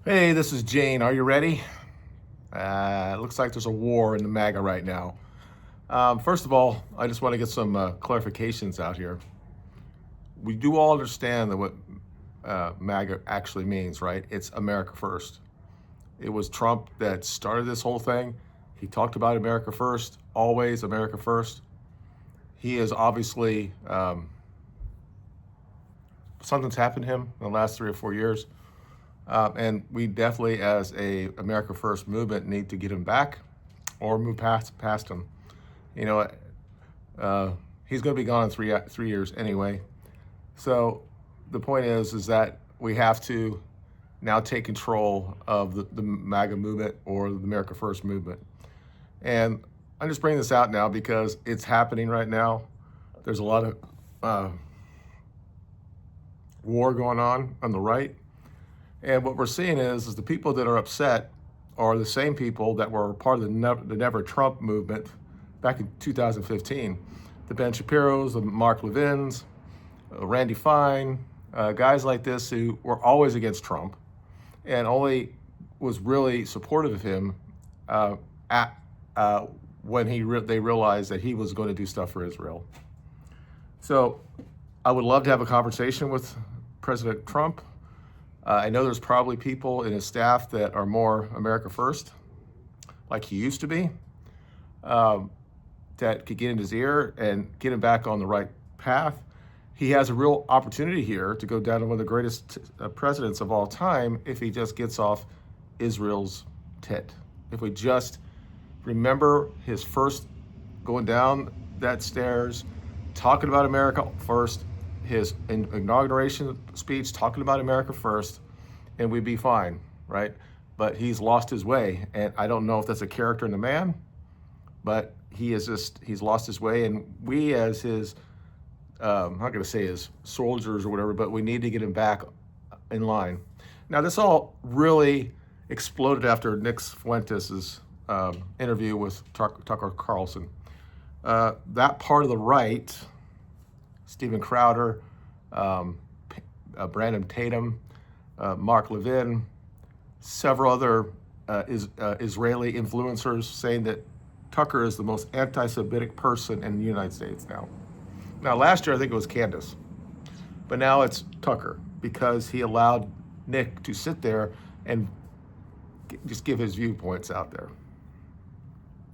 Hey, this is Jane. Are you ready? It looks like there's a war in the MAGA right now. First of all, I just want to get some clarifications out here. We do all understand that what MAGA actually means, right? It's America first. It was Trump that started this whole thing. He talked about America first, always America first. He is obviously, something's happened to him in the last 3 or 4 years. And we definitely, as a America First movement, need to get him back or move past him. You know, he's going to be gone in 3 years anyway. So the point is that we have to now take control of the MAGA movement or the America First movement. And I'm just bringing this out now because it's happening right now. There's a lot of war going on the right. And what we're seeing is the people that are upset are the same people that were part of the Never Trump movement back in 2015. The Ben Shapiro's, the Mark Levin's, Randy Fine, guys like this who were always against Trump and only was really supportive of him when they realized that he was going to do stuff for Israel. So I would love to have a conversation with President Trump. I know there's probably people in his staff that are more America first, like he used to be, that could get in his ear and get him back on the right path. He has a real opportunity here to go down to one of the greatest presidents of all time if he just gets off Israel's tit. If we just remember his first going down that stairs, talking about America first, his inauguration speech talking about America first, and we'd be fine, right? But he's lost his way, and I don't know if that's a character in the man, but he's lost his way, and we as his, I'm not gonna say his soldiers or whatever, but we need to get him back in line. Now, this all really exploded after Nick Fuentes' interview with Tucker Carlson. That part of the right, Steven Crowder, Brandon Tatum, Mark Levin, several other Israeli influencers saying that Tucker is the most anti-Semitic person in the United States now. Now, last year I think it was Candace, but now it's Tucker because he allowed Nick to sit there and just give his viewpoints out there.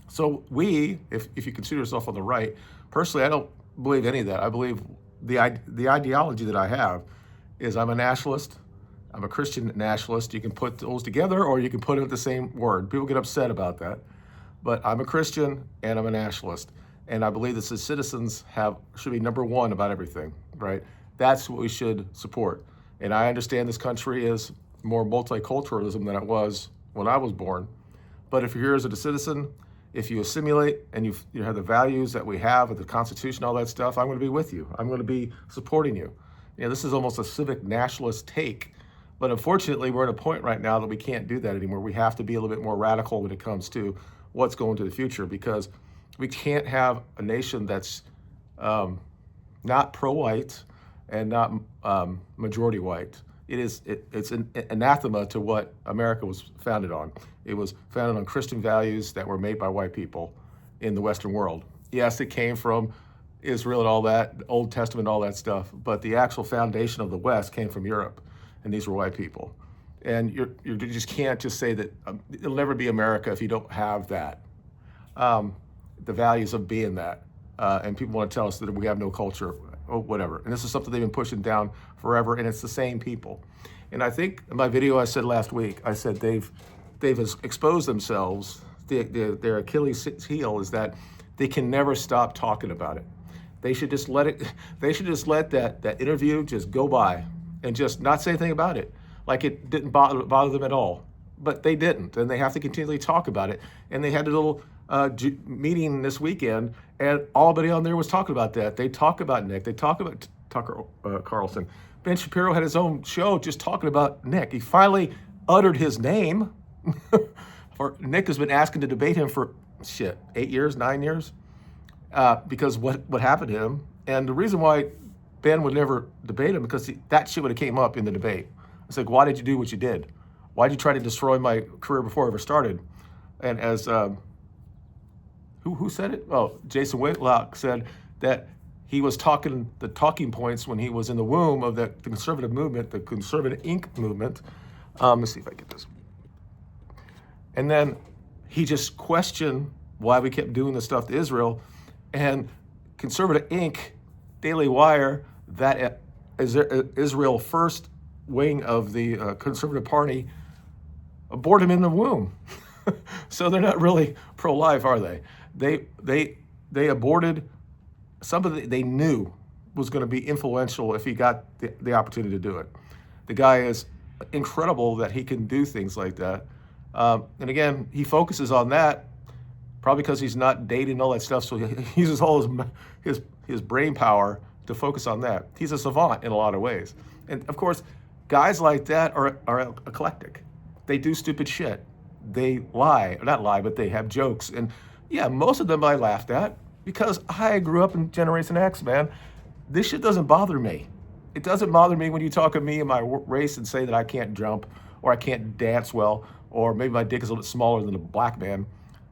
So if you consider yourself on the right, personally, I don't believe any of that. I believe the ideology that I have is I'm a nationalist. I'm a Christian nationalist. You can put those together or you can put it at the same word. People get upset about that. But I'm a Christian and I'm a nationalist. And I believe that the citizens should be number one about everything, right? That's what we should support. And I understand this country is more multiculturalism than it was when I was born. But if you're here as a citizen, if you assimilate and you have the values that we have with the Constitution, all that stuff, I'm going to be with you. I'm going to be supporting you. You know, this is almost a civic nationalist take. But unfortunately, we're at a point right now that we can't do that anymore. We have to be a little bit more radical when it comes to what's going to the future, because we can't have a nation that's not pro-white and not majority white. It's an anathema to what America was founded on. It was founded on Christian values that were made by white people in the Western world. Yes, it came from Israel and all that, Old Testament, all that stuff, but the actual foundation of the West came from Europe, and these were white people. And you just can't just say that it'll never be America if you don't have that, the values of being that. And people want to tell us that we have no culture or whatever. And this is something they've been pushing down forever, and it's the same people. And I think in my video I said last week, I said they've exposed themselves. Their Achilles heel is that they can never stop talking about it. They should just let it. They should just let that interview just go by and just not say anything about it, like it didn't bother them at all. But they didn't, and they have to continually talk about it. And they had a little meeting this weekend, and everybody on there was talking about that. They talk about Nick. They talk about Tucker Carlson. Ben Shapiro had his own show just talking about Nick. He finally uttered his name. Nick has been asking to debate him for 8 years, 9 years, because what happened to him. And the reason why Ben would never debate him, because that shit would have came up in the debate. It's like, why did you do what you did? Why'd you try to destroy my career before I ever started? And as who said it? Oh, Jason Whitlock said that he was talking the talking points when he was in the womb of the conservative movement, the conservative Inc. movement. Let's see if I get this. And then he just questioned why we kept doing this stuff to Israel. And Conservative Inc., Daily Wire, that Israel First wing of the Conservative Party aborted him in the womb. So they're not really pro-life, are they? They aborted somebody they knew was going to be influential if he got the opportunity to do it. The guy is incredible that he can do things like that. And again, he focuses on that probably because he's not dating all that stuff. So he uses all his brain power to focus on that. He's a savant in a lot of ways. And of course, guys like that are eclectic. They do stupid shit. They lie, or not lie, but they have jokes. And yeah, most of them I laughed at because I grew up in Generation X, man. This shit doesn't bother me. It doesn't bother me when you talk of me and my race and say that I can't jump or I can't dance well, or maybe my dick is a little bit smaller than a black man.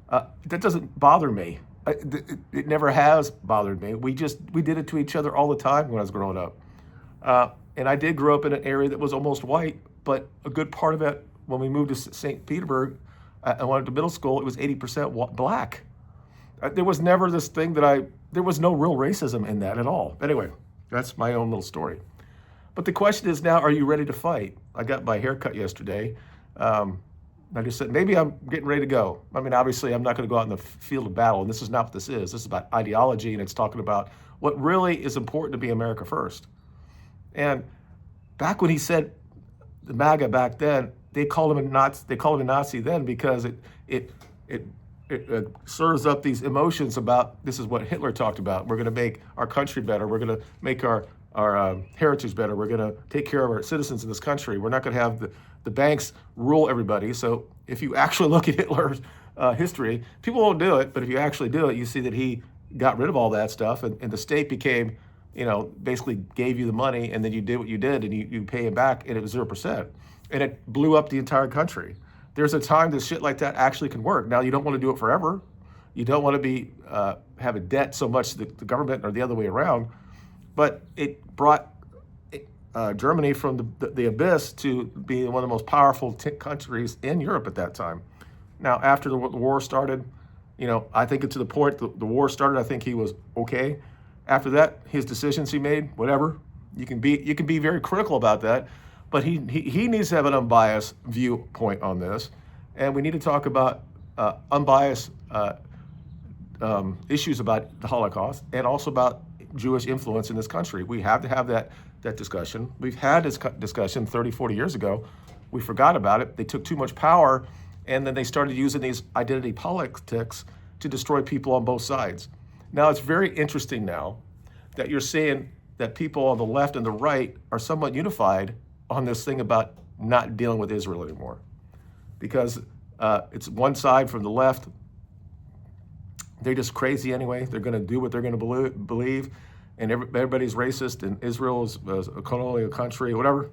That doesn't bother me. It never has bothered me. We did it to each other all the time when I was growing up. And I did grow up in an area that was almost white, but a good part of it, when we moved to St. Petersburg, I went to middle school, it was 80% black. There was never this thing there was no real racism in that at all. Anyway, that's my own little story. But the question is now, are you ready to fight? I got my hair cut yesterday. I just said, maybe I'm getting ready to go. I mean, obviously, I'm not going to go out in the field of battle, and this is not what this is. This is about ideology, and it's talking about what really is important to be America first. And back when he said the MAGA back then, they called him a Nazi. They called him a Nazi then because it serves up these emotions about this is what Hitler talked about. We're going to make our country better. We're going to make our heritage better. We're going to take care of our citizens in this country. We're not going to have the banks rule everybody. So if you actually look at Hitler's history, people won't do it, but if you actually do it, you see that he got rid of all that stuff, and the state became, basically gave you the money, and then you did what you did, and you pay it back, and it was 0%. And it blew up the entire country. There's a time that shit like that actually can work. Now, you don't want to do it forever. You don't want to have a debt so much to the government or the other way around, but it brought Germany from the abyss to be one of the most powerful countries in Europe at that time. Now, after the war started, I think to the point the war started, I think he was okay. After that, his decisions he made, whatever. You can be very critical about that, but he needs to have an unbiased viewpoint on this, and we need to talk about unbiased issues about the Holocaust and also about Jewish influence in this country. We have to have that discussion. We've had this discussion 30, 40 years ago. We forgot about it. They took too much power, and then they started using these identity politics to destroy people on both sides. Now, it's very interesting now that you're seeing that people on the left and the right are somewhat unified on this thing about not dealing with Israel anymore. Because it's one side from the left. They're just crazy anyway. They're going to do what they're going to believe. And everybody's racist, and Israel is a colonial country, whatever.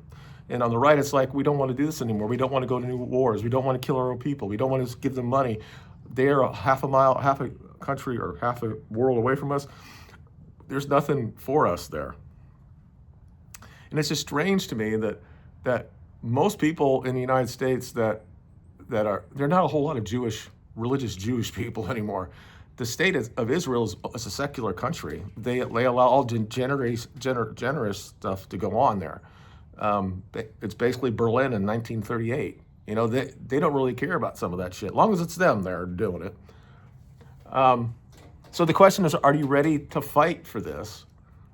And on the right, it's like, we don't want to do this anymore. We don't want to go to new wars. We don't want to kill our own people. We don't want to give them money. They're half a country or half a world away from us. There's nothing for us there. And it's just strange to me that most people in the United States they're not a whole lot of religious Jewish people anymore. The state of Israel is a secular country. They allow all generous stuff to go on there. It's basically Berlin in 1938. They don't really care about some of that shit, as long as it's them there doing it. So the question is, are you ready to fight for this?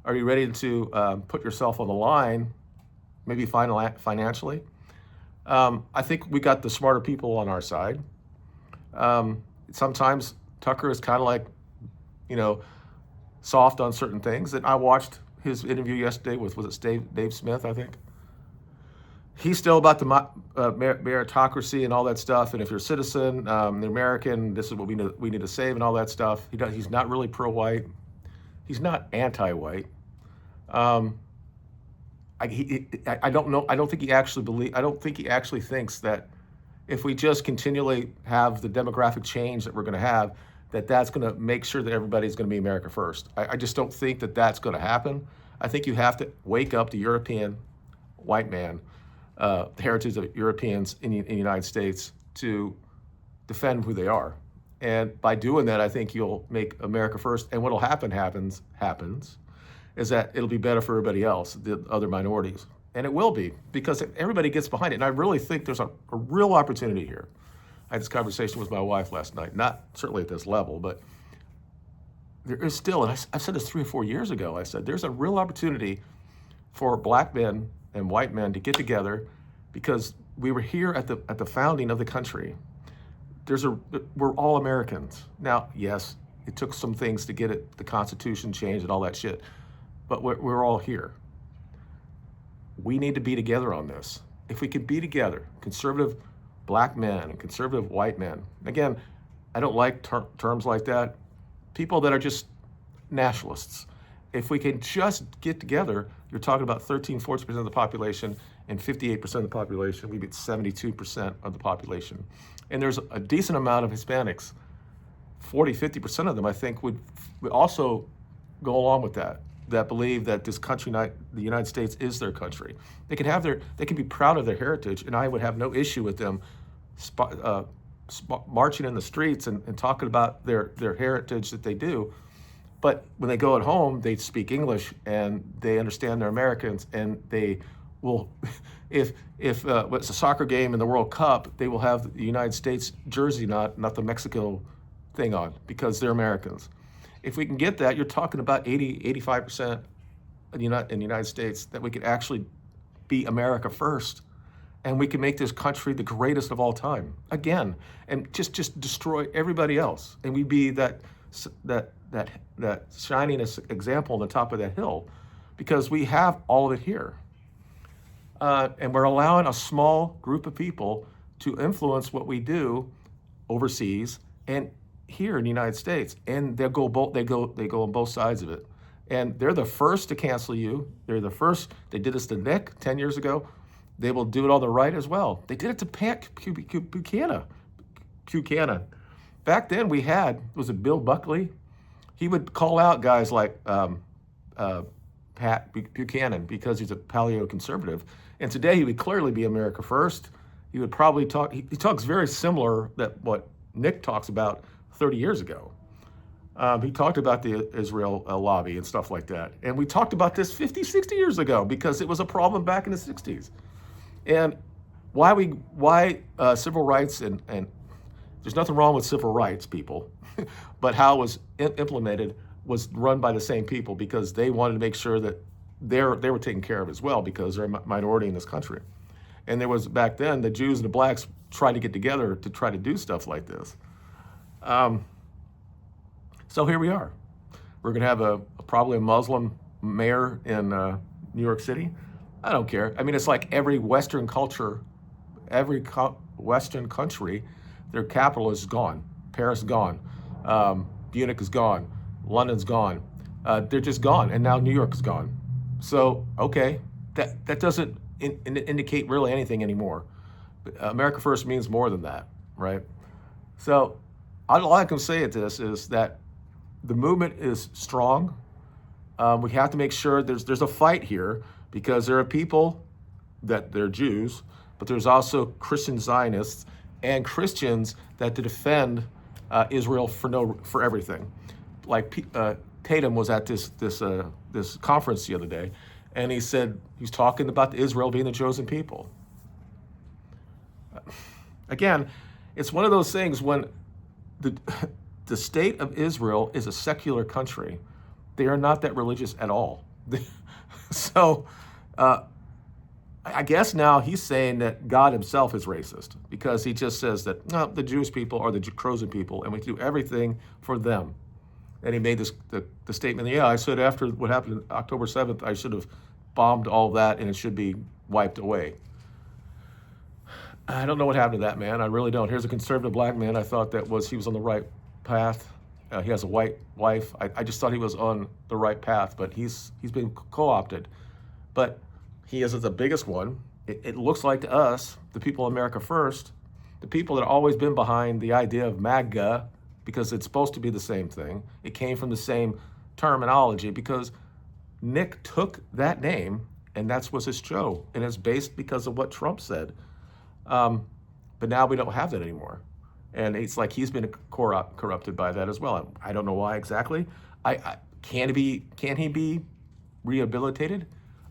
Are you ready to put yourself on the line, maybe financially? I think we got the smarter people on our side. Sometimes Tucker is kind of like, soft on certain things. And I watched his interview yesterday with, was it Dave Smith, I think? He's still about the meritocracy and all that stuff. And if you're a citizen, the American, this is what we need to save and all that stuff. He's not really pro-white. He's not anti-white. I don't know. I don't think he actually believe. I don't think he actually thinks that if we just continually have the demographic change that we're going to have, that that's going to make sure that everybody's going to be America first. I just don't think that that's going to happen. I think you have to wake up the European white man, the heritage of Europeans in the United States to defend who they are. And by doing that, I think you'll make America first. And what'll happens, is that it'll be better for everybody else, the other minorities. And it will be, because everybody gets behind it. And I really think there's a real opportunity here. I had this conversation with my wife last night, not certainly at this level, but there is still, and I said this 3 or 4 years ago, I said, there's a real opportunity for black men and white men to get together, because we were here at the founding of the country. We're all Americans. Now, yes, it took some things to get it, the Constitution changed and all that shit, but we're all here. We need to be together on this. If we could be together, conservative black men and conservative white men. Again, I don't like terms like that. People that are just nationalists. If we can just get together, you're talking about 13-14% of the population and 58% of the population. We'd be at 72% of the population. And there's a decent amount of Hispanics. 40-50% of them, I think, would also go along with that believe that this country, the United States, is their country. They can be proud of their heritage, and I would have no issue with them marching in the streets and talking about their heritage that they do. But when they go at home, they speak English and they understand they're Americans, and they will, if it's a soccer game in the World Cup, they will have the United States jersey, not the Mexico thing on, because they're Americans. If we can get that, you're talking about 85% in the United States, that we could actually be America first, and we can make this country the greatest of all time again, and just destroy everybody else, and we'd be that shining example on the top of that hill, because we have all of it here, and we're allowing a small group of people to influence what we do overseas and here in the United States, and they go on both sides of it, and they're the first to cancel you. They're the first. They did this to Nick 10 years ago. They will do it on the right as well. They did it to Pat Buchanan. Back then was it Bill Buckley? He would call out guys like Pat Buchanan because he's a paleo-conservative. And today he would clearly be America first. He would probably talk, he talks very similar that what Nick talks about 30 years ago. He talked about the Israel lobby and stuff like that. And we talked about this 50, 60 years ago because it was a problem back in the 60s. And why civil rights, and there's nothing wrong with civil rights, people, but how it was implemented was run by the same people, because they wanted to make sure that they were taken care of as well, because they're a minority in this country. And there was, back then, the Jews and the blacks tried to get together to try to do stuff like this. So here we are. We're going to have probably a Muslim mayor in New York City. I don't care. I mean, it's like every Western culture, Western country, their capital is gone. Paris is gone. Munich is gone. London's gone. They're just gone. And now New York is gone. So, okay, that doesn't indicate really anything anymore. America First means more than that, right? So all I can say at this is that the movement is strong. We have to make sure there's a fight here, because there are people that they're Jews, but there's also Christian Zionists and Christians that defend Israel for everything. Like Tatum was at this conference the other day, and he said he's talking about Israel being the chosen people. Again, it's one of those things when the state of Israel is a secular country. They are not that religious at all. So I guess now he's saying that God himself is racist, because he just says that no, the Jewish people are the chosen people, and we do everything for them. And he made the statement, yeah, I said after what happened October 7th, I should have bombed all that and it should be wiped away. I don't know what happened to that man. I really don't. Here's a conservative black man. I thought he was on the right path. He has a white wife. I just thought he was on the right path, but he's been co-opted. But He is the biggest one. It looks like to us, the people of America first, the people that have always been behind the idea of MAGA, because it's supposed to be the same thing. It came from the same terminology because Nick took that name and that's was his show. And it's based because of what Trump said. But now we don't have that anymore. And it's like he's been corrupted by that as well. I don't know why exactly. Can he be rehabilitated?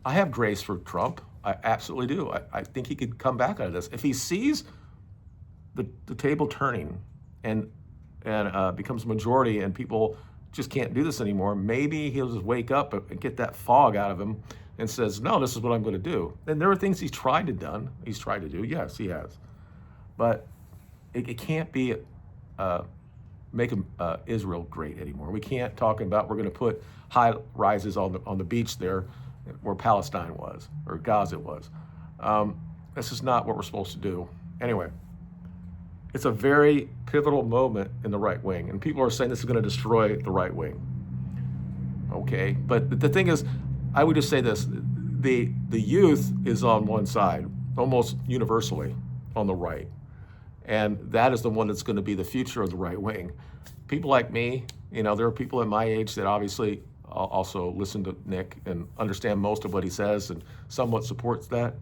I have grace for Trump. I absolutely do. I think he could come back out of this. If he sees the table turning and becomes a majority and people just can't do this anymore, maybe he'll just wake up and get that fog out of him and says, no, this is what I'm going to do. And there are things he's tried to do. Yes, he has. But it can't be make Israel great anymore. We can't talk about we're going to put high rises on the beach there where Palestine was or Gaza was. This is not what we're supposed to do. Anyway, it's a very pivotal moment in the right wing, and people are saying this is going to destroy the right wing. Okay, but the thing is, I would just say this: the youth is on one side, almost universally on the right, and that is the one that's going to be the future of the right wing. People like me, there are people at my age that obviously also listen to Nick and understand most of what he says and somewhat supports that,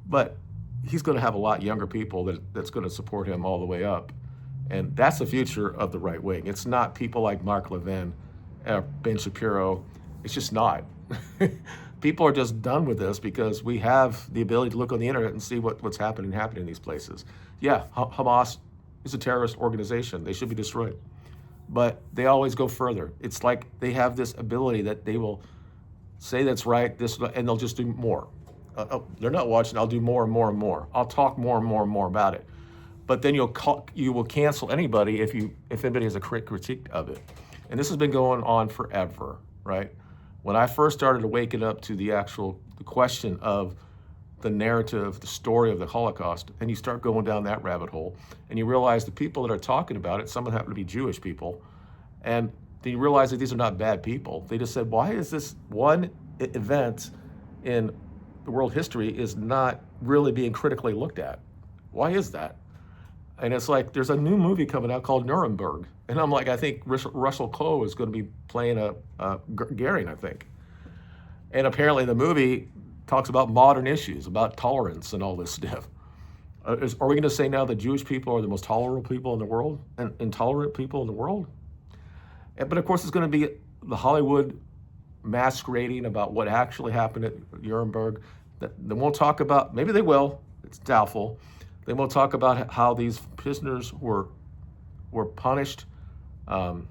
but he's going to have a lot younger people that's going to support him all the way up. And that's the future of the right wing. It's not people like Mark Levin, Ben Shapiro. It's just not. People are just done with this because we have the ability to look on the internet and see what's happening in these places. Yeah, Hamas is a terrorist organization. They should be destroyed. But they always go further. It's like they have this ability that they will say that's right, and they'll just do more. They're not watching. I'll do more and more and more. I'll talk more and more and more about it. But then you will cancel anybody if anybody has a critique of it. And this has been going on forever, right? When I first started awakening up to the question of the narrative, the story of the Holocaust, and you start going down that rabbit hole, and you realize the people that are talking about it, some of them happen to be Jewish people, and then you realize that these are not bad people. They just said, why is this one event in the world history is not really being critically looked at? Why is that? And it's like, there's a new movie coming out called Nuremberg. And I'm like, I think Russell Crowe is going to be playing a Goering, I think. And apparently the movie talks about modern issues, about tolerance and all this stuff. Are we going to say now that Jewish people are the most tolerant people in the world and intolerant people in the world? But of course, it's going to be the Hollywood masquerading about what actually happened at Nuremberg. They won't talk about, maybe they will, it's doubtful. They won't talk about how these prisoners were punished. What's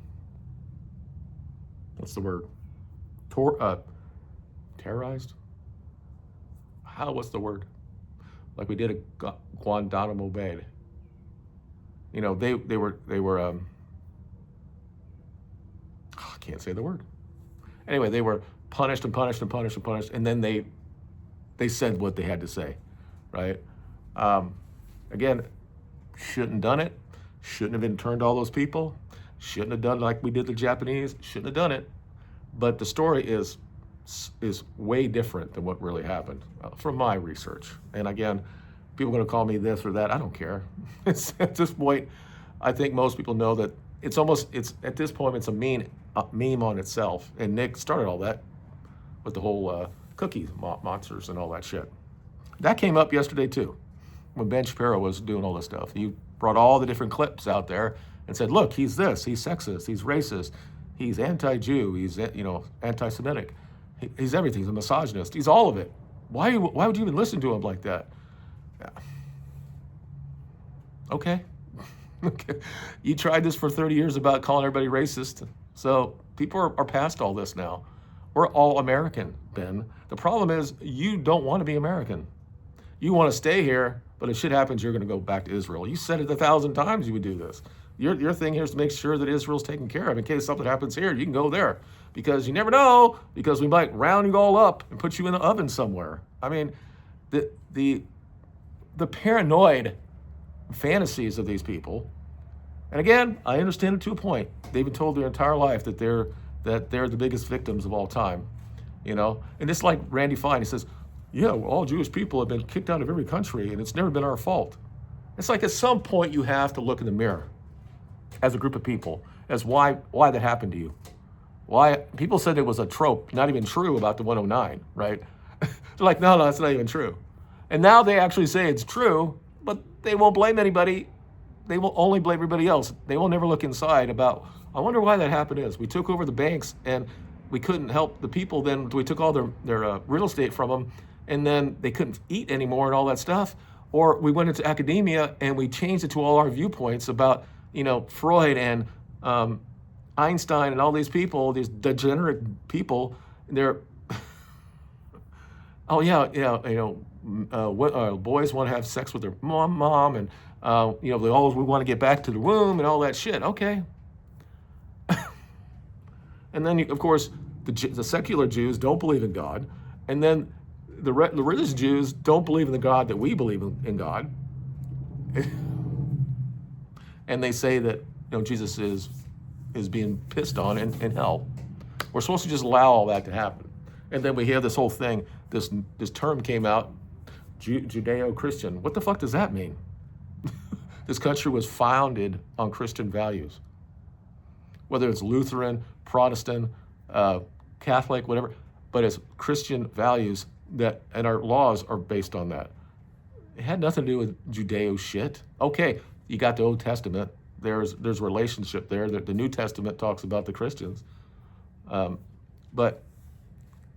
the word? Terrorized? What's the word? Like we did at Guantanamo Bay. They were. I can't say the word. Anyway, they were punished and punished and punished and punished, and then they said what they had to say, right? Again, shouldn't have done it. Shouldn't have interned all those people. Shouldn't have done like we did the Japanese. Shouldn't have done it. But the story is way different than what really happened from my research. And again, people are going to call me this or that. I don't care. At this point, I think most people know that it's at this point, it's a meme on itself. And Nick started all that with the whole cookie monsters and all that shit. That came up yesterday too, when Ben Shapiro was doing all this stuff. He brought all the different clips out there and said, look, he's this, he's sexist, he's racist, he's anti-Jew, he's anti-Semitic, he's everything, he's a misogynist, he's all of it. Why would you even listen to him like that? Yeah. Okay. Okay. You tried this for 30 years about calling everybody racist. So people are past all this now. We're all American, Ben. The problem is you don't want to be American. You want to stay here, but if shit happens, you're going to go back to Israel. You said it 1,000 times you would do this. Your thing here is to make sure that Israel's taken care of. In case something happens here, you can go there. Because you never know, because we might round you all up and put you in the oven somewhere. I mean, the paranoid fantasies of these people, and again, I understand it to a point. They've been told their entire life that they're the biggest victims of all time, And it's like Randy Fine, he says, yeah, well, all Jewish people have been kicked out of every country and it's never been our fault. It's like at some point you have to look in the mirror as a group of people as why that happened to you. Why people said it was a trope, not even true about the 109, right? They're like, no, that's not even true. And now they actually say it's true, but they won't blame anybody. They will only blame everybody else. They will never look inside about, I wonder why that happened is. We took over the banks and we couldn't help the people. Then we took all their real estate from them, and then they couldn't eat anymore and all that stuff. Or we went into academia and we changed it to all our viewpoints about, Freud and Einstein and all these people, these degenerate people. They're, oh yeah, boys want to have sex with their mom, and they always we want to get back to the womb and all that shit. Okay. And then, of course, the secular Jews don't believe in God, and then the religious Jews don't believe in the God that we believe in God, and they say that Jesus is being pissed on in hell. We're supposed to just allow all that to happen, and then we hear this whole thing. This term came out, Judeo-Christian. What the fuck does that mean? This country was founded on Christian values, whether it's Lutheran, Protestant, Catholic, whatever, but it's Christian values and our laws are based on that. It had nothing to do with Judeo shit. Okay, you got the Old Testament. There's relationship there. The New Testament talks about the Christians, but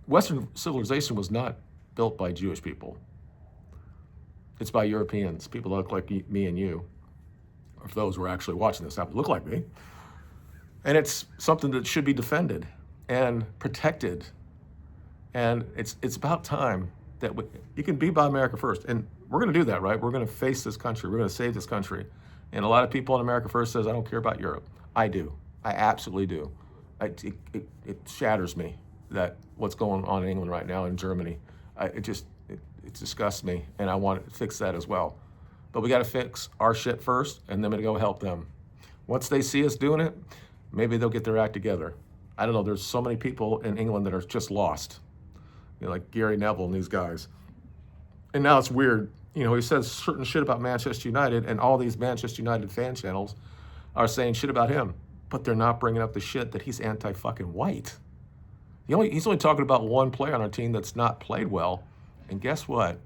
Western civilization was not built by Jewish people. It's by Europeans, people that look like me and you, or if those who are actually watching this happen to look like me. And it's something that should be defended and protected. And it's about time that you can be by America first. And we're going to do that, right? We're going to face this country. We're going to save this country. And a lot of people in America First says, I don't care about Europe. I do. I absolutely do. It shatters me that what's going on in England right now, in Germany. It disgusts me, and I want to fix that as well. But we got to fix our shit first, and then we're going to go help them. Once they see us doing it, maybe they'll get their act together. I don't know. There's so many people in England that are just lost, like Gary Neville and these guys. And now it's weird. He says certain shit about Manchester United, and all these Manchester United fan channels are saying shit about him, but they're not bringing up the shit that he's anti-fucking white. He's only talking about one player on our team that's not played well, and guess what?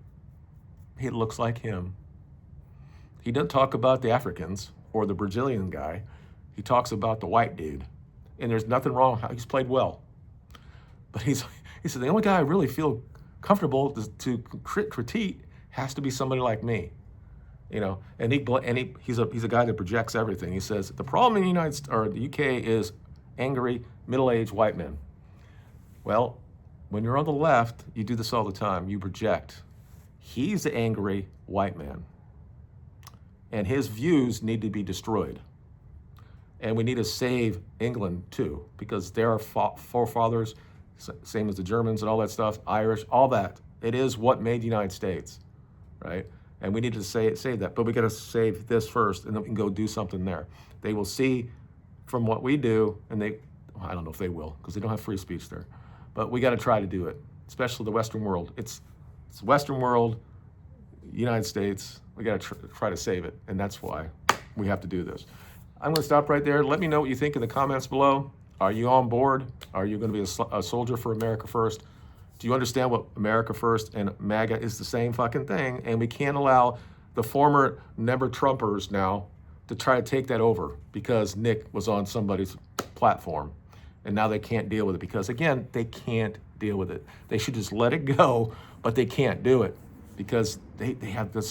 He looks like him. He doesn't talk about the Africans or the Brazilian guy. He talks about the white dude, and there's nothing wrong. He's played well, but he said the only guy I really feel comfortable to critique has to be somebody like me, And he's a guy that projects everything. He says the problem in the UK is angry middle-aged white men. Well, when you're on the left, you do this all the time. You project. He's the angry white man, and his views need to be destroyed. And we need to save England too, because they're our forefathers, same as the Germans and all that stuff, Irish, all that. It is what made the United States, right? And we need to save that. But we got to save this first, and then we can go do something there. They will see from what we do, and I don't know if they will, because they don't have free speech there. But we got to try to do it, especially the Western world. It's Western world, United States. We got to try to save it, and that's why we have to do this. I'm going to stop right there. Let me know what you think in the comments below. Are you on board? Are you going to be a soldier for America First? Do you understand what America First and MAGA is the same fucking thing? And we can't allow the former never-Trumpers now to try to take that over because Nick was on somebody's platform. And now they can't deal with it because, again, they can't deal with it. They should just let it go, but they can't do it because they have the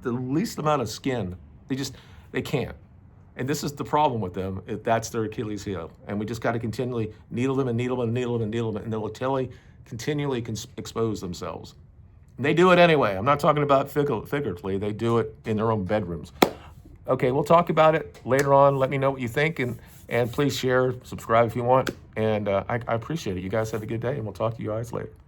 least amount of skin. They can't. And this is the problem with them. That's their Achilles heel. And we just got to continually needle them and needle them and needle them and needle them, and they'll continually expose themselves. And they do it anyway. I'm not talking about figuratively. They do it in their own bedrooms. Okay, we'll talk about it later on. Let me know what you think, and please share, subscribe if you want. And I appreciate it. You guys have a good day, and we'll talk to you guys later.